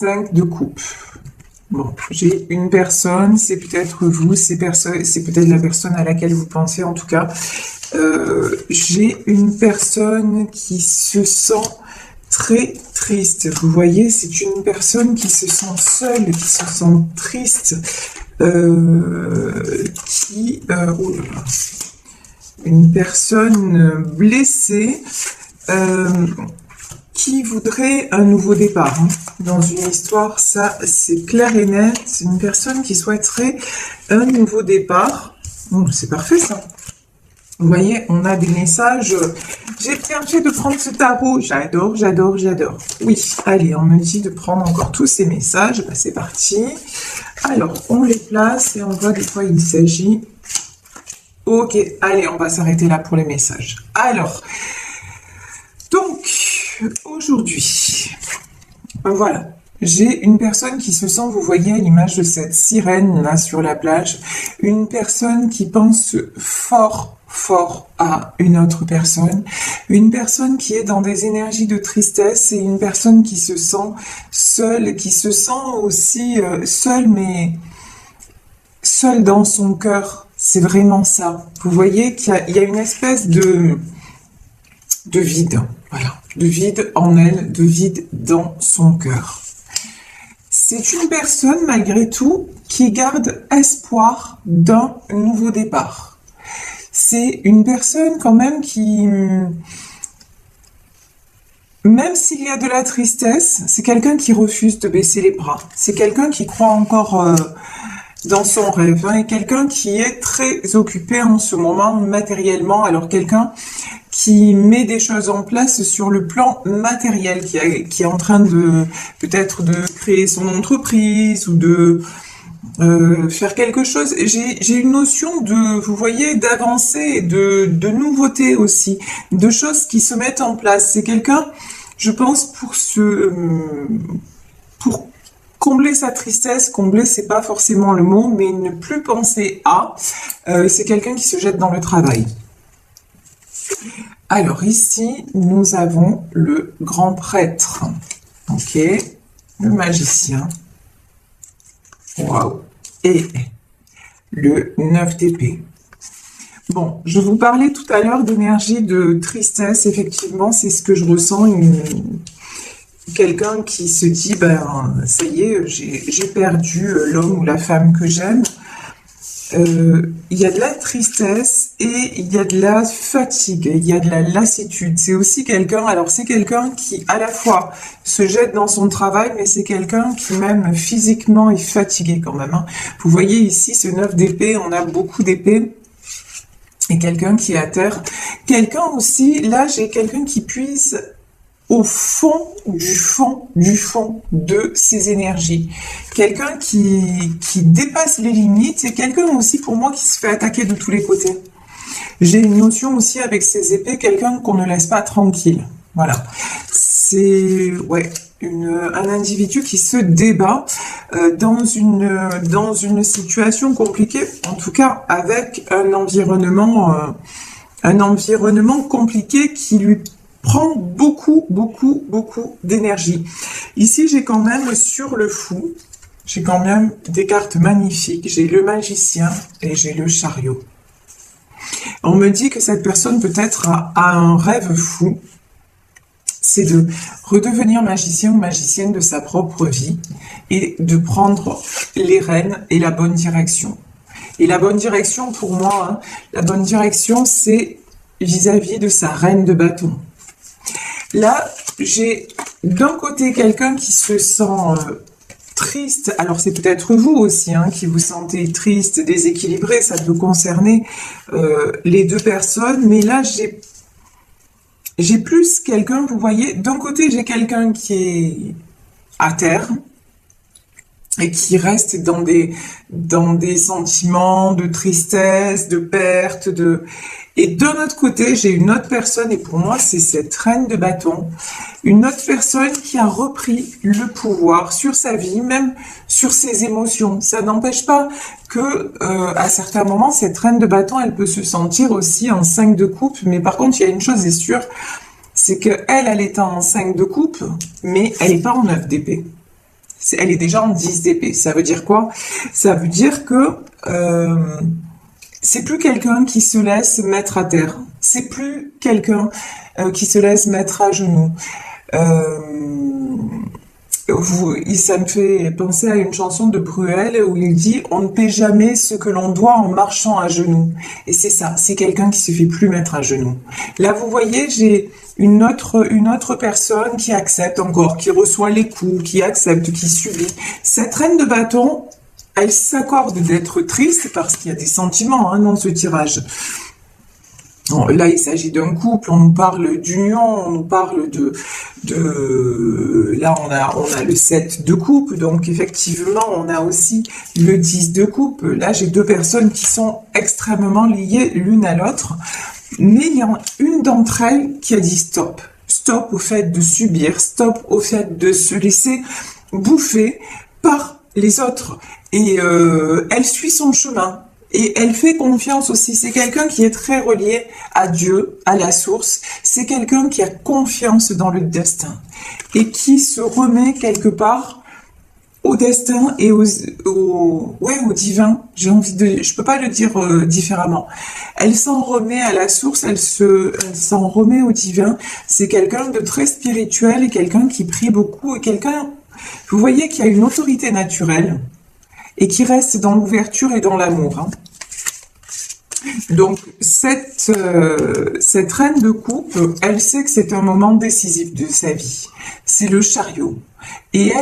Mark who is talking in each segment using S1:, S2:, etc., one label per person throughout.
S1: 5 de coupe. Bon, j'ai une personne, c'est peut-être vous, c'est peut-être la personne à laquelle vous pensez en tout cas. J'ai une personne qui se sent très triste. Vous voyez, c'est une personne qui se sent seule, qui se sent triste, une personne blessée, qui voudrait un nouveau départ, hein. Dans une histoire, ça c'est clair et net, c'est une personne qui souhaiterait un nouveau départ. Bon, c'est parfait ça. Vous voyez, on a des messages. J'ai bien fait de prendre ce tarot. J'adore, j'adore, j'adore. Oui, allez, on me dit de prendre encore tous ces messages. Ben, c'est parti. Alors, on les place et on voit de quoi il s'agit. Ok, allez, on va s'arrêter là pour les messages. Alors, donc, aujourd'hui, voilà. J'ai une personne qui se sent, vous voyez à l'image de cette sirène là sur la plage, une personne qui pense fort à une autre personne, une personne qui est dans des énergies de tristesse et une personne qui se sent seule, qui se sent aussi seule, mais seule dans son cœur. C'est vraiment ça. Vous voyez qu'il y a une espèce de vide, voilà, de vide en elle, de vide dans son cœur. C'est une personne, malgré tout, qui garde espoir d'un nouveau départ. C'est une personne, quand même, qui, même s'il y a de la tristesse, c'est quelqu'un qui refuse de baisser les bras. C'est quelqu'un qui croit encore dans son rêve, hein, et quelqu'un qui est très occupé en ce moment matériellement. Alors, quelqu'un qui met des choses en place sur le plan matériel, qui est en train de peut-être de créer son entreprise ou de faire quelque chose. J'ai une notion de, vous voyez, d'avancée, de nouveauté aussi, de choses qui se mettent en place. C'est quelqu'un, je pense, pour combler sa tristesse, combler c'est pas forcément le mot, mais ne plus penser à, c'est quelqu'un qui se jette dans le travail. Alors ici, nous avons le grand prêtre, ok, le magicien, waouh, et le 9 d'épée. Bon, je vous parlais tout à l'heure d'énergie de tristesse, effectivement, c'est ce que je ressens, quelqu'un qui se dit, ben, ça y est, j'ai perdu l'homme ou la femme que j'aime. Il y a de la tristesse et il y a de la fatigue, il y a de la lassitude. C'est aussi quelqu'un, alors c'est quelqu'un qui à la fois se jette dans son travail, mais c'est quelqu'un qui même physiquement est fatigué quand même, hein. Vous voyez ici ce 9 d'épée, on a beaucoup d'épées. Et quelqu'un qui est à terre. Quelqu'un aussi, là j'ai quelqu'un qui puise au fond de ses énergies. Quelqu'un qui dépasse les limites, c'est quelqu'un aussi pour moi qui se fait attaquer de tous les côtés. J'ai une notion aussi avec ces épées, quelqu'un qu'on ne laisse pas tranquille. Voilà. C'est ouais, un individu qui se débat dans une situation compliquée, en tout cas avec un environnement compliqué qui lui prend beaucoup d'énergie. Ici, j'ai quand même sur le fou, j'ai quand même des cartes magnifiques. J'ai le magicien et j'ai le chariot. On me dit que cette personne peut-être a un rêve fou. C'est de redevenir magicien ou magicienne de sa propre vie et de prendre les rênes et la bonne direction. Et la bonne direction pour moi, hein, la bonne direction, c'est vis-à-vis de sa reine de bâton. Là, j'ai d'un côté quelqu'un qui se sent triste. Alors, c'est peut-être vous aussi hein, qui vous sentez triste, déséquilibré. Ça peut concerner les deux personnes. Mais là, j'ai plus quelqu'un, vous voyez, d'un côté, j'ai quelqu'un qui est à terre et qui reste dans des sentiments de tristesse, de perte, Et d'un autre côté, j'ai une autre personne, et pour moi, c'est cette reine de bâton, une autre personne qui a repris le pouvoir sur sa vie, même sur ses émotions. Ça n'empêche pas que, à certains moments, cette reine de bâton, elle peut se sentir aussi en 5 de coupe, mais par contre, il y a une chose est sûre, c'est qu'elle est en 5 de coupe, mais elle n'est pas en 9 d'épée. Elle est déjà en 10 d'épée. Ça veut dire quoi? Ça veut dire que c'est plus quelqu'un qui se laisse mettre à terre. C'est plus quelqu'un qui se laisse mettre à genoux. Euh, Ça me fait penser à une chanson de Bruel où il dit on ne paie jamais ce que l'on doit en marchant à genoux. Et c'est ça, c'est quelqu'un qui se fait plus mettre à genoux. Là, vous voyez, j'ai une autre personne qui accepte encore, qui reçoit les coups, qui accepte, qui subit. Cette reine de bâton, elle s'accorde d'être triste parce qu'il y a des sentiments dans ce tirage. Bon, là, il s'agit d'un couple, on nous parle d'union, on nous parle là, on a le 7 de coupe, donc effectivement, on a aussi le 10 de coupe. Là, j'ai deux personnes qui sont extrêmement liées l'une à l'autre, mais il y a une d'entre elles qui a dit stop. Stop au fait de subir, stop au fait de se laisser bouffer par les autres. Et elle suit son chemin. Et elle fait confiance aussi. C'est quelqu'un qui est très relié à Dieu, à la source. C'est quelqu'un qui a confiance dans le destin et qui se remet quelque part au destin et au divin. Je peux pas le dire différemment. Elle s'en remet à la source, elle s'en remet au divin. C'est quelqu'un de très spirituel et quelqu'un qui prie beaucoup et vous voyez qu'il y a une autorité naturelle et qui reste dans l'ouverture et dans l'amour. Donc, cette reine de coupe, elle sait que c'est un moment décisif de sa vie. C'est le chariot. Et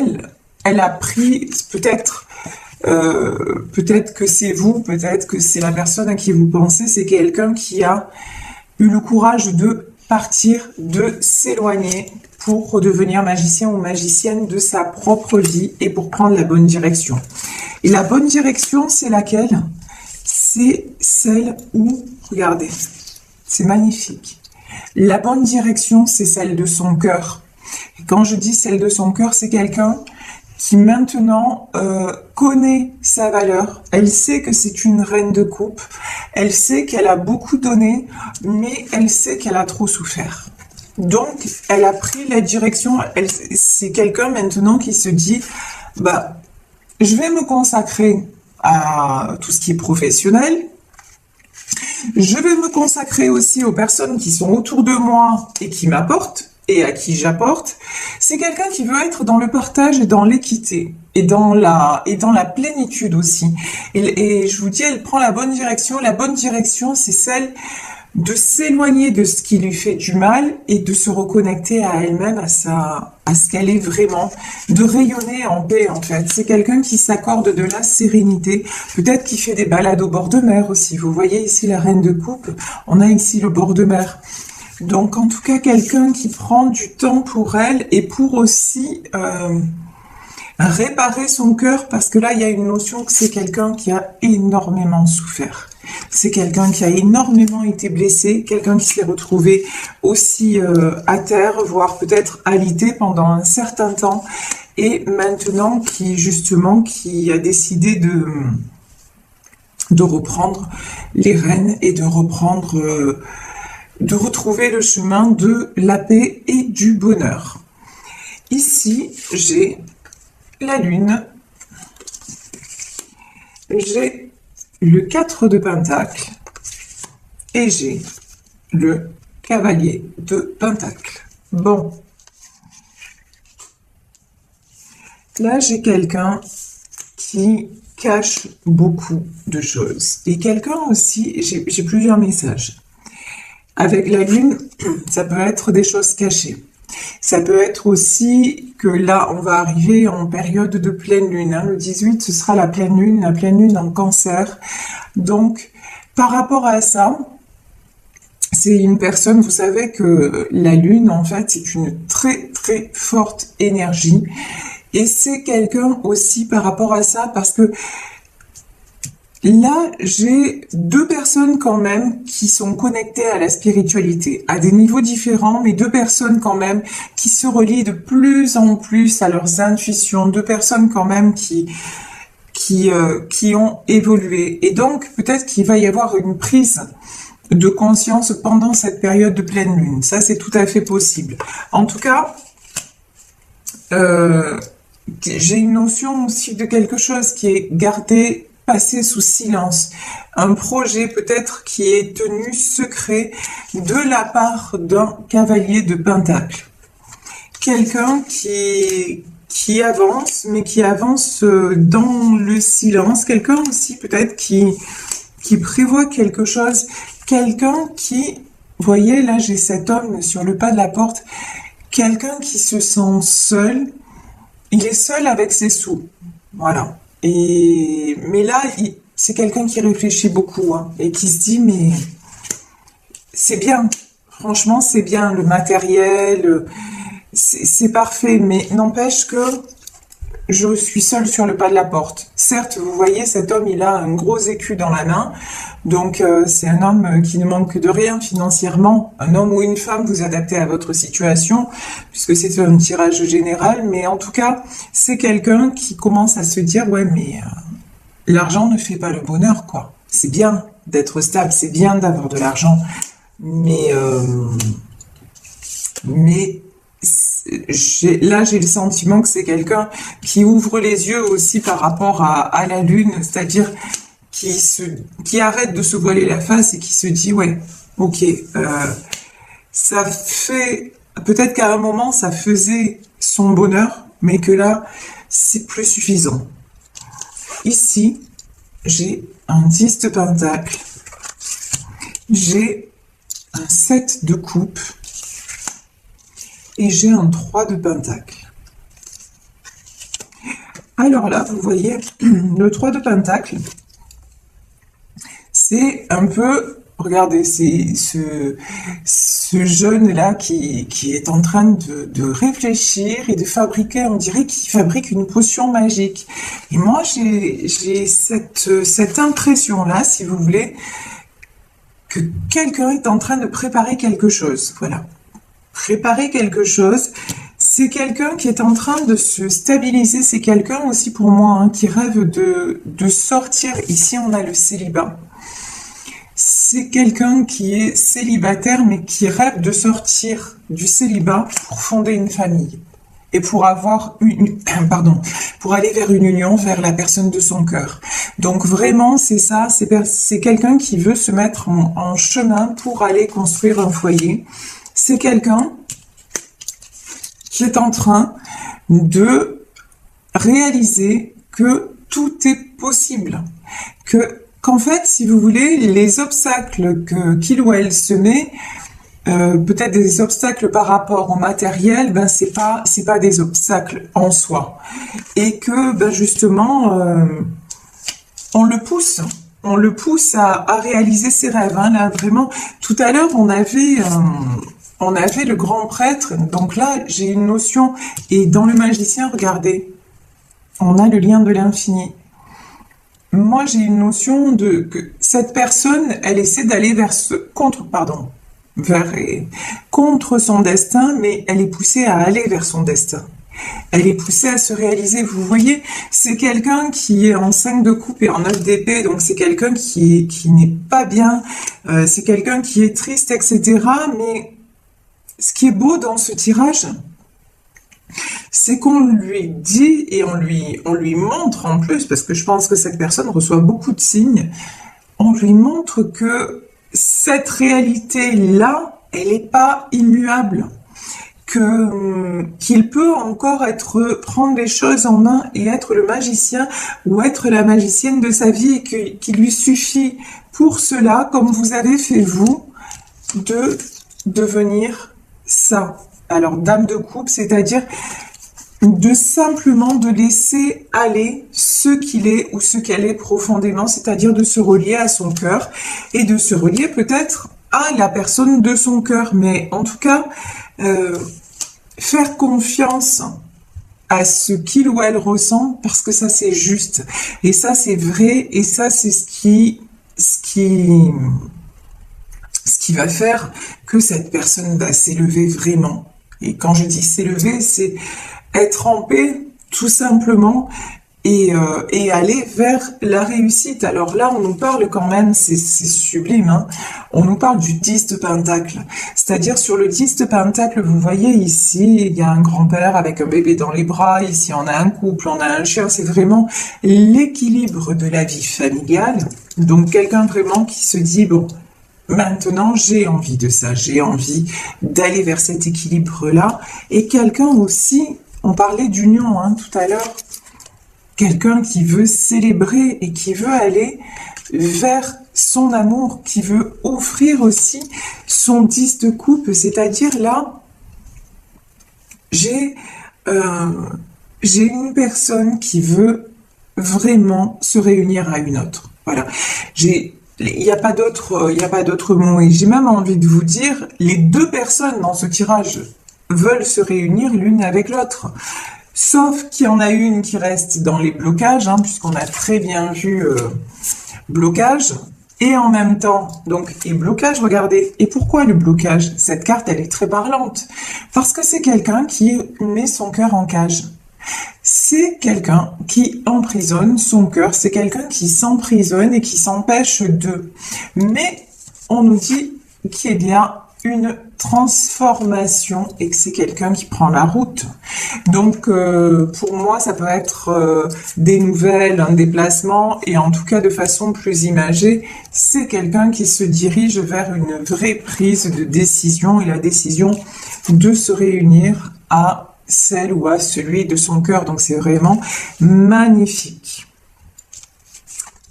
S1: elle a pris, peut-être que c'est vous, peut-être que c'est la personne à qui vous pensez, c'est quelqu'un qui a eu le courage de partir, de s'éloigner pour redevenir magicien ou magicienne de sa propre vie et pour prendre la bonne direction. Et la bonne direction, c'est laquelle? C'est celle où, regardez, c'est magnifique. La bonne direction, c'est celle de son cœur. Et quand je dis celle de son cœur, c'est quelqu'un qui maintenant connaît sa valeur. Elle sait que c'est une reine de coupe. Elle sait qu'elle a beaucoup donné, mais elle sait qu'elle a trop souffert. Donc, elle a pris la direction. C'est quelqu'un maintenant qui se dit, je vais me consacrer à tout ce qui est professionnel. Je vais me consacrer aussi aux personnes qui sont autour de moi et qui m'apportent et à qui j'apporte. C'est quelqu'un qui veut être dans le partage et dans l'équité et dans la plénitude aussi. Et je vous dis, elle prend la bonne direction. La bonne direction, c'est celle de s'éloigner de ce qui lui fait du mal et de se reconnecter à elle-même, à ce qu'elle est vraiment, de rayonner en paix en fait. C'est quelqu'un qui s'accorde de la sérénité, peut-être qui fait des balades au bord de mer aussi. Vous voyez ici la reine de coupe, on a ici le bord de mer. Donc en tout cas quelqu'un qui prend du temps pour elle et pour aussi réparer son cœur, parce que là il y a une notion que c'est quelqu'un qui a énormément souffert. C'est quelqu'un qui a énormément été blessé, quelqu'un qui s'est retrouvé aussi à terre, voire peut-être alité pendant un certain temps, et maintenant qui a décidé de reprendre les rênes et de retrouver le chemin de la paix et du bonheur. Ici, j'ai la lune, j'ai le 4 de Pentacle et j'ai le cavalier de Pentacle. Bon. Là, j'ai quelqu'un qui cache beaucoup de choses. Et quelqu'un aussi, j'ai plusieurs messages. Avec la lune, ça peut être des choses cachées. Ça peut être aussi que là, on va arriver en période de pleine lune. Le 18, ce sera la pleine lune en Cancer. Donc, par rapport à ça, c'est une personne, vous savez que la lune, en fait, c'est une très, très forte énergie. Et c'est quelqu'un aussi par rapport à ça, parce que là, j'ai deux personnes quand même qui sont connectées à la spiritualité, à des niveaux différents, mais deux personnes quand même qui se relient de plus en plus à leurs intuitions, deux personnes quand même qui ont évolué. Et donc, peut-être qu'il va y avoir une prise de conscience pendant cette période de pleine lune. Ça, c'est tout à fait possible. En tout cas, j'ai une notion aussi de quelque chose qui est gardé, passé sous silence. Un projet peut-être qui est tenu secret de la part d'un cavalier de Pentacle. Quelqu'un qui avance, mais qui avance dans le silence. Quelqu'un aussi peut-être qui prévoit quelque chose. Quelqu'un qui, vous voyez, là j'ai cet homme sur le pas de la porte. Quelqu'un qui se sent seul. Il est seul avec ses sous. Voilà. Mais là, c'est quelqu'un qui réfléchit beaucoup, hein, et qui se dit, mais c'est bien. Franchement, c'est bien. Le matériel, c'est parfait. Mais n'empêche que je suis seule sur le pas de la porte. Certes, vous voyez, cet homme, il a un gros écu dans la main. Donc, c'est un homme qui ne manque de rien financièrement. Un homme ou une femme, vous adaptez à votre situation, puisque c'est un tirage général. Mais en tout cas, c'est quelqu'un qui commence à se dire, ouais, mais l'argent ne fait pas le bonheur, quoi. C'est bien d'être stable, c'est bien d'avoir de l'argent. Mais là, j'ai le sentiment que c'est quelqu'un qui ouvre les yeux aussi par rapport à la lune, c'est-à-dire qui arrête de se voiler la face et qui se dit, ouais, ok, ça fait, peut-être qu'à un moment, ça faisait son bonheur, mais que là, c'est plus suffisant. Ici, j'ai un 10 de pentacle, j'ai un 7 de coupe, et j'ai un 3 de pentacle. Alors là, vous voyez, le 3 de pentacle, c'est un peu, regardez, c'est ce jeune-là qui est en train de réfléchir et de fabriquer, on dirait qu'il fabrique une potion magique. Et moi, j'ai cette impression-là, si vous voulez, que quelqu'un est en train de préparer quelque chose. Voilà. Préparer quelque chose, c'est quelqu'un qui est en train de se stabiliser, c'est quelqu'un aussi pour moi, hein, qui rêve de sortir. Ici, on a le célibat. C'est quelqu'un qui est célibataire, mais qui rêve de sortir du célibat pour fonder une famille et pour avoir pour aller vers une union, vers la personne de son cœur. Donc vraiment, c'est ça, c'est quelqu'un qui veut se mettre en chemin pour aller construire un foyer. C'est quelqu'un qui est en train de réaliser que tout est possible, qu'en fait, si vous voulez, les obstacles qu'il ou elle se met, peut-être des obstacles par rapport au matériel, ben c'est pas des obstacles en soi, et que ben justement on le pousse à réaliser ses rêves. Hein. Là vraiment, tout à l'heure on avait le grand prêtre, donc là j'ai une notion, et dans le magicien, regardez, on a le lien de l'infini. Moi j'ai une notion que cette personne, elle essaie d'aller contre son destin, mais elle est poussée à aller vers son destin. Elle est poussée à se réaliser. Vous voyez, c'est quelqu'un qui est en 5 de coupe et en 9 d'épée, donc c'est quelqu'un qui n'est pas bien, c'est quelqu'un qui est triste, etc. Mais ce qui est beau dans ce tirage, c'est qu'on lui dit et on lui montre en plus, parce que je pense que cette personne reçoit beaucoup de signes, on lui montre que cette réalité-là, elle n'est pas immuable, qu'il peut encore prendre les choses en main et être le magicien ou être la magicienne de sa vie, et qu'il lui suffit pour cela, comme vous avez fait vous, de devenir ça. Alors, dame de coupe, c'est-à-dire simplement de laisser aller ce qu'il est ou ce qu'elle est profondément, c'est-à-dire de se relier à son cœur et de se relier peut-être à la personne de son cœur, mais en tout cas faire confiance à ce qu'il ou elle ressent, parce que ça c'est juste et ça c'est vrai, et ça c'est ce qui va faire que cette personne va s'élever vraiment. Et quand je dis s'élever, c'est être en paix, tout simplement, et aller vers la réussite. Alors là, on nous parle quand même, c'est sublime, hein, on nous parle du 10 de Pentacle. C'est-à-dire sur le 10 de Pentacle, vous voyez ici, il y a un grand-père avec un bébé dans les bras, ici on a un couple, on a un chien, c'est vraiment l'équilibre de la vie familiale. Donc quelqu'un vraiment qui se dit, bon, maintenant j'ai envie de ça, j'ai envie d'aller vers cet équilibre-là. Et quelqu'un aussi, on parlait d'union hein, tout à l'heure, quelqu'un qui veut célébrer et qui veut aller vers son amour, qui veut offrir aussi son 10 de coupe, c'est-à-dire là, j'ai une personne qui veut vraiment se réunir à une autre. Voilà, il n'y a pas d'autre mot. Et j'ai même envie de vous dire, les deux personnes dans ce tirage veulent se réunir l'une avec l'autre. Sauf qu'il y en a une qui reste dans les blocages, hein, puisqu'on a très bien vu blocage, et en même temps, donc, et blocage, regardez. Et pourquoi le blocage? Cette carte, elle est très parlante. Parce que c'est quelqu'un qui met son cœur en cage. C'est quelqu'un qui emprisonne son cœur, c'est quelqu'un qui s'emprisonne et qui s'empêche de. Mais on nous dit qu'il y a une transformation et que c'est quelqu'un qui prend la route. Donc pour moi ça peut être des nouvelles, un déplacement et en tout cas de façon plus imagée, c'est quelqu'un qui se dirige vers une vraie prise de décision et la décision de se réunir à celle ou à celui de son cœur. Donc c'est vraiment magnifique.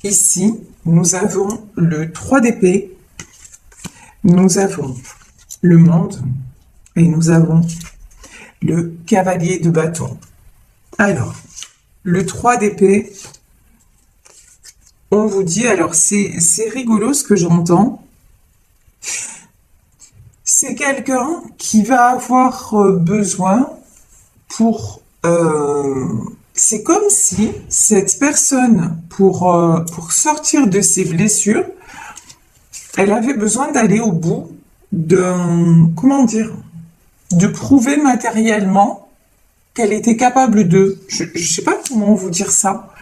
S1: Ici nous avons le 3 d'épée, nous avons le monde et nous avons le cavalier de bâton. Alors, le 3 d'épée, on vous dit, alors c'est rigolo ce que j'entends, c'est quelqu'un qui va avoir besoin pour... c'est comme si cette personne, pour sortir de ses blessures, elle avait besoin d'aller au bout comment dire, de prouver matériellement qu'elle était capable de, je sais pas comment vous dire ça,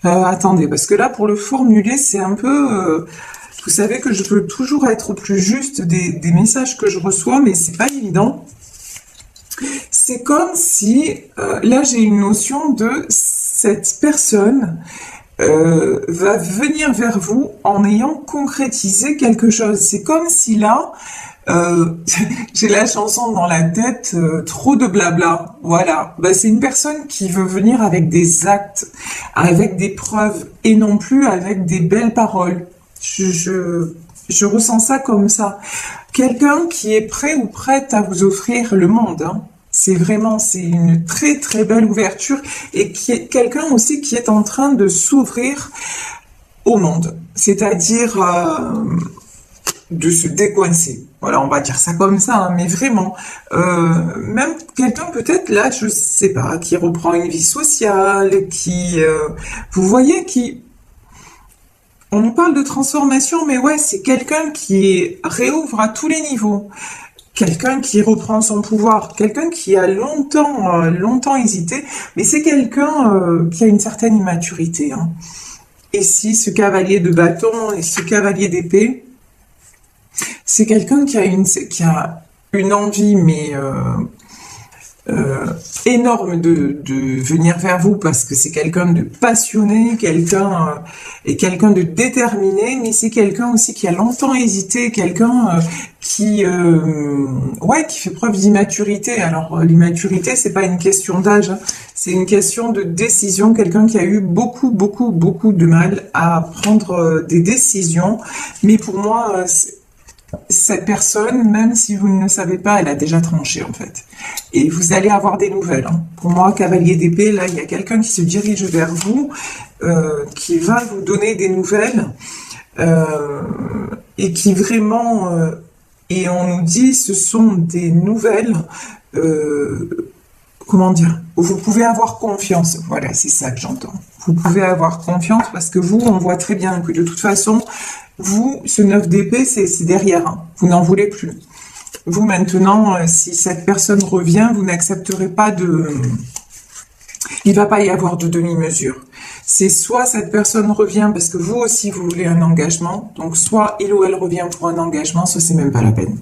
S1: attendez, parce que là, pour le formuler, c'est un peu, vous savez que je veux toujours être au plus juste des messages que je reçois, mais c'est pas évident. C'est comme si, là, j'ai une notion de cette personne va venir vers vous en ayant concrétisé quelque chose. C'est comme si là, j'ai la chanson dans la tête, trop de blabla. Voilà, c'est une personne qui veut venir avec des actes, avec des preuves, et non plus avec des belles paroles. Je ressens ça comme ça. Quelqu'un qui est prêt ou prête à vous offrir le monde, hein. C'est une très très belle ouverture et qui est quelqu'un aussi qui est en train de s'ouvrir au monde, c'est-à-dire de se décoincer. Voilà, on va dire ça comme ça, hein, mais vraiment, même quelqu'un peut-être là, je sais pas, qui reprend une vie sociale, qui, vous voyez, on nous parle de transformation, mais ouais, c'est quelqu'un qui réouvre à tous les niveaux. Quelqu'un qui reprend son pouvoir, quelqu'un qui a longtemps hésité, mais c'est quelqu'un qui a une certaine immaturité. Hein. Et si ce cavalier de bâton et ce cavalier d'épée, c'est quelqu'un qui a une envie, mais énorme de venir vers vous parce que c'est quelqu'un de passionné, quelqu'un de déterminé, mais c'est quelqu'un aussi qui a longtemps hésité, quelqu'un qui fait preuve d'immaturité. Alors l'immaturité, c'est pas une question d'âge, hein, c'est une question de décision. Quelqu'un qui a eu beaucoup de mal à prendre des décisions, mais pour moi cette personne, même si vous ne le savez pas, elle a déjà tranché en fait. Et vous allez avoir des nouvelles. Hein. Pour moi, cavalier d'épée, là, il y a quelqu'un qui se dirige vers vous, qui va vous donner des nouvelles, et qui vraiment... et on nous dit, ce sont des nouvelles... comment dire? Vous pouvez avoir confiance. Voilà, c'est ça que j'entends. Vous pouvez avoir confiance parce que vous, on voit très bien que de toute façon... Vous, ce 9 d'épée, c'est derrière. Hein. Vous n'en voulez plus. Vous, maintenant, si cette personne revient, vous n'accepterez pas de... il va pas y avoir de demi-mesure. C'est soit cette personne revient parce que vous aussi vous voulez un engagement, donc soit il ou elle revient pour un engagement, soit c'est même pas la peine.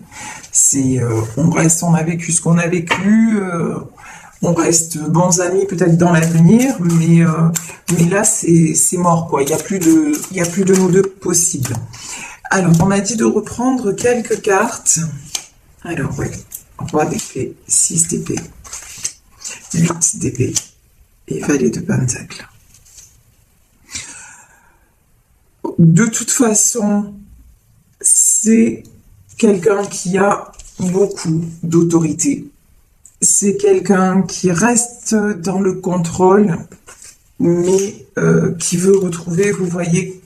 S1: C'est on reste, on a vécu ce qu'on a vécu, on reste bons amis peut-être dans l'avenir, mais là c'est mort quoi. Il y a plus de nous deux possibles. Alors on m'a dit de reprendre quelques cartes. Alors ouais, roi d'épée, 6 d'épée, 8 d'épée et valet de pentacle. De toute façon, c'est quelqu'un qui a beaucoup d'autorité. C'est quelqu'un qui reste dans le contrôle, mais qui veut retrouver, vous voyez,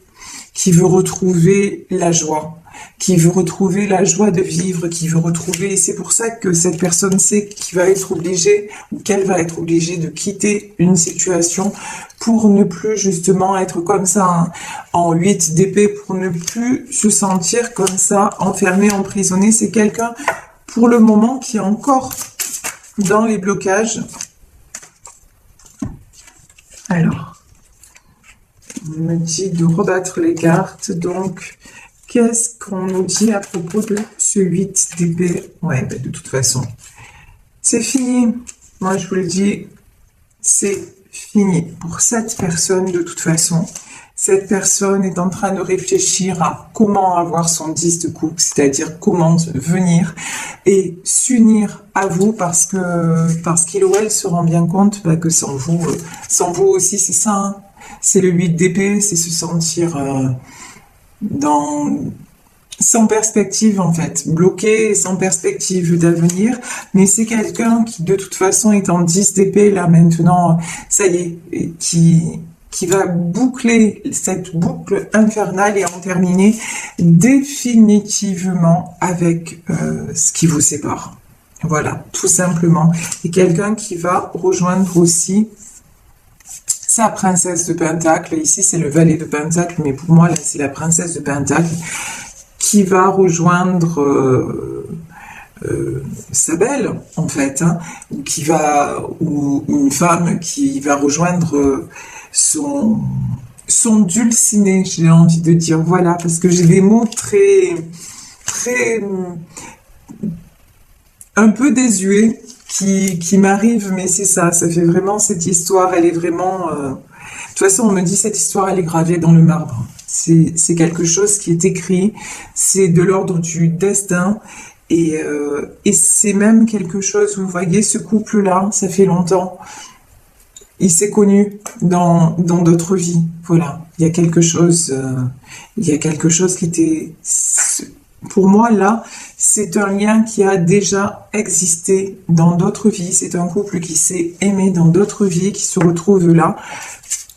S1: qui veut retrouver la joie, qui veut retrouver la joie de vivre, qui veut retrouver, et c'est pour ça que cette personne sait qu'il va être obligé, ou qu'elle va être obligée de quitter une situation pour ne plus justement être comme ça hein, en 8 d'épée, pour ne plus se sentir comme ça, enfermé, emprisonné. C'est quelqu'un, pour le moment, qui est encore dans les blocages. Alors, on me dit de rebattre les cartes, donc qu'est-ce qu'on nous dit à propos de ce 8 d'épée? Ouais, ben de toute façon, c'est fini. Moi, je vous le dis, c'est fini. Pour cette personne, de toute façon, cette personne est en train de réfléchir à comment avoir son 10 de coupe, c'est-à-dire comment venir et s'unir à vous parce qu'il ou elle se rend bien compte bah, que sans vous aussi, c'est ça. Hein. C'est le 8 d'épée, c'est se sentir sans perspective en fait, bloqué, sans perspective d'avenir, mais c'est quelqu'un qui de toute façon est en 10 d'épée là maintenant, ça y est, qui va boucler cette boucle infernale et en terminer définitivement avec ce qui vous sépare. Voilà, tout simplement. Et quelqu'un qui va rejoindre aussi sa princesse de Pentacle. Ici, c'est le valet de Pentacle, mais pour moi, là, c'est la princesse de Pentacle qui va rejoindre sa belle, en fait, hein, ou une femme qui va rejoindre son dulciné, j'ai envie de dire, voilà, parce que j'ai des mots très, un peu désuets qui m'arrivent, mais c'est ça fait vraiment cette histoire, elle est vraiment... de toute façon, on me dit cette histoire, elle est gravée dans le marbre. C'est quelque chose qui est écrit, c'est de l'ordre du destin, et c'est même quelque chose, vous voyez, ce couple-là, ça fait longtemps, il s'est connu dans d'autres vies, voilà. Il y a quelque chose qui était, pour moi là, c'est un lien qui a déjà existé dans d'autres vies. C'est un couple qui s'est aimé dans d'autres vies, qui se retrouve là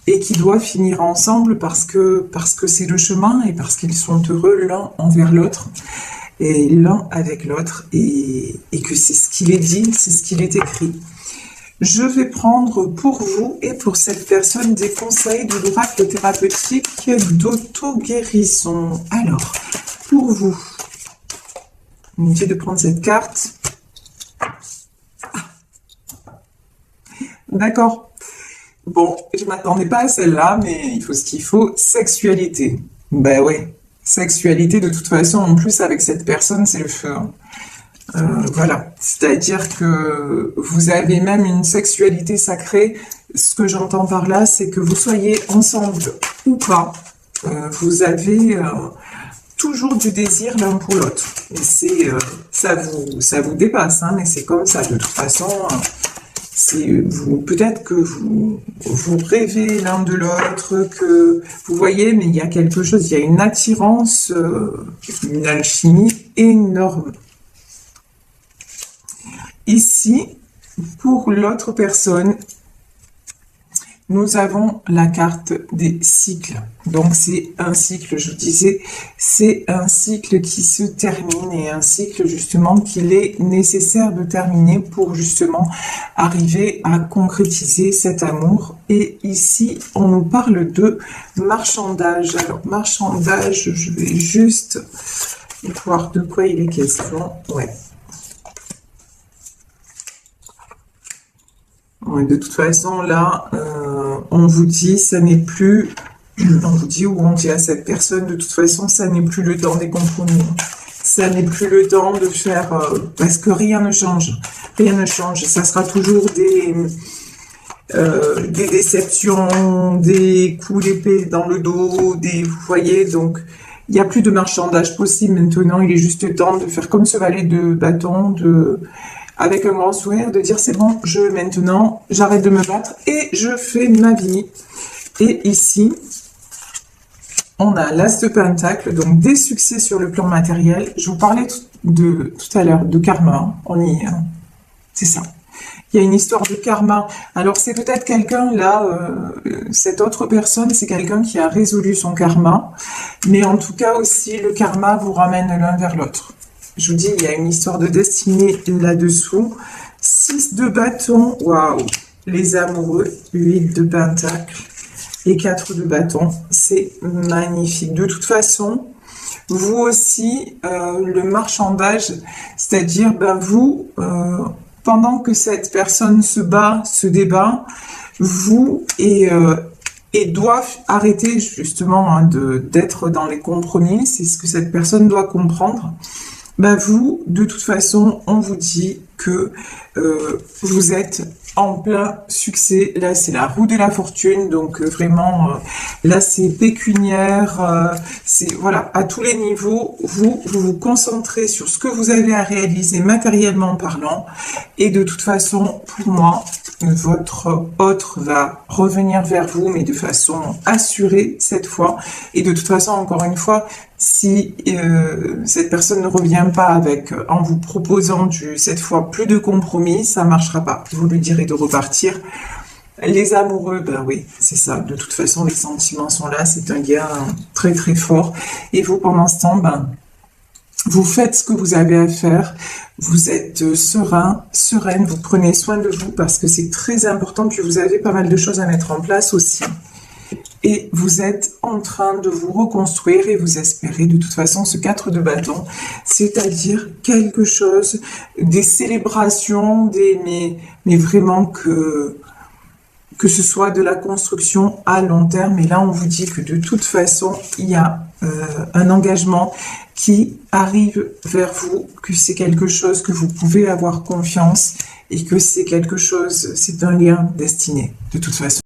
S1: et qui doit finir ensemble parce que c'est le chemin et parce qu'ils sont heureux l'un envers l'autre et l'un avec l'autre et que c'est ce qu'il est dit, c'est ce qu'il est écrit. Je vais prendre pour vous et pour cette personne des conseils de l'oracle thérapeutique d'auto-guérison. Alors, pour vous, inutile de prendre cette carte. D'accord. Bon, je m'attendais pas à celle-là, mais il faut ce qu'il faut. Sexualité. Ben ouais, sexualité de toute façon, en plus avec cette personne, c'est le feu. Hein. Voilà, c'est-à-dire que vous avez même une sexualité sacrée. Ce que j'entends par là, c'est que vous soyez ensemble ou pas, vous avez toujours du désir l'un pour l'autre. Et c'est ça vous dépasse, hein, mais c'est comme ça. De toute façon, peut-être que vous rêvez l'un de l'autre, que vous voyez, mais il y a quelque chose, il y a une attirance, une alchimie énorme. Ici, pour l'autre personne, nous avons la carte des cycles. Donc, c'est un cycle, je disais, c'est un cycle qui se termine et un cycle, justement, qu'il est nécessaire de terminer pour, justement, arriver à concrétiser cet amour. Et ici, on nous parle de marchandage. Alors, marchandage, je vais juste voir de quoi il est question. Ouais. Ouais, de toute façon, là, on vous dit, ça n'est plus, on vous dit ou on dit à cette personne, de toute façon, ça n'est plus le temps des compromis. Ça n'est plus le temps de faire, parce que rien ne change. Rien ne change. Ça sera toujours des déceptions, des coups d'épée dans le dos, vous voyez, donc il n'y a plus de marchandage possible maintenant. Il est juste temps de faire comme ce valet de bâton, avec un grand sourire, de dire c'est bon, maintenant, j'arrête de me battre et je fais ma vie. Et ici, on a l'As de Pentacle, donc des succès sur le plan matériel. Je vous parlais tout à l'heure de karma, on y est, hein. C'est ça. Il y a une histoire de karma. Alors c'est peut-être quelqu'un là, cette autre personne, c'est quelqu'un qui a résolu son karma, mais en tout cas aussi le karma vous ramène l'un vers l'autre. Je vous dis, il y a une histoire de destinée là-dessous. 6 de bâton, waouh, les amoureux, 8 de pentacle et 4 de bâton, c'est magnifique. De toute façon, vous aussi, le marchandage, c'est-à-dire, vous, pendant que cette personne se débat, vous et doivent arrêter justement hein, d'être dans les compromis, c'est ce que cette personne doit comprendre. Vous, de toute façon, on vous dit que vous êtes en plein succès. Là, c'est la roue de la fortune, donc vraiment, là, c'est pécuniaire, c'est voilà, à tous les niveaux, vous vous concentrez sur ce que vous avez à réaliser matériellement parlant, et de toute façon, pour moi, votre hôte va revenir vers vous, mais de façon assurée cette fois, et de toute façon, encore une fois, si cette personne ne revient pas en vous proposant cette fois plus de compromis, ça marchera pas. Vous lui direz de repartir. Les amoureux, oui, c'est ça. De toute façon, les sentiments sont là. C'est un lien très très fort. Et vous, pendant ce temps, vous faites ce que vous avez à faire. Vous êtes serein, sereine. Vous prenez soin de vous parce que c'est très important. Puis vous avez pas mal de choses à mettre en place aussi. Et vous êtes en train de vous reconstruire et vous espérez de toute façon ce 4 de bâton, c'est-à-dire quelque chose, des célébrations, mais vraiment que ce soit de la construction à long terme. Et là, on vous dit que de toute façon, il y a un engagement qui arrive vers vous, que c'est quelque chose que vous pouvez avoir confiance et que c'est quelque chose, c'est un lien destiné, de toute façon.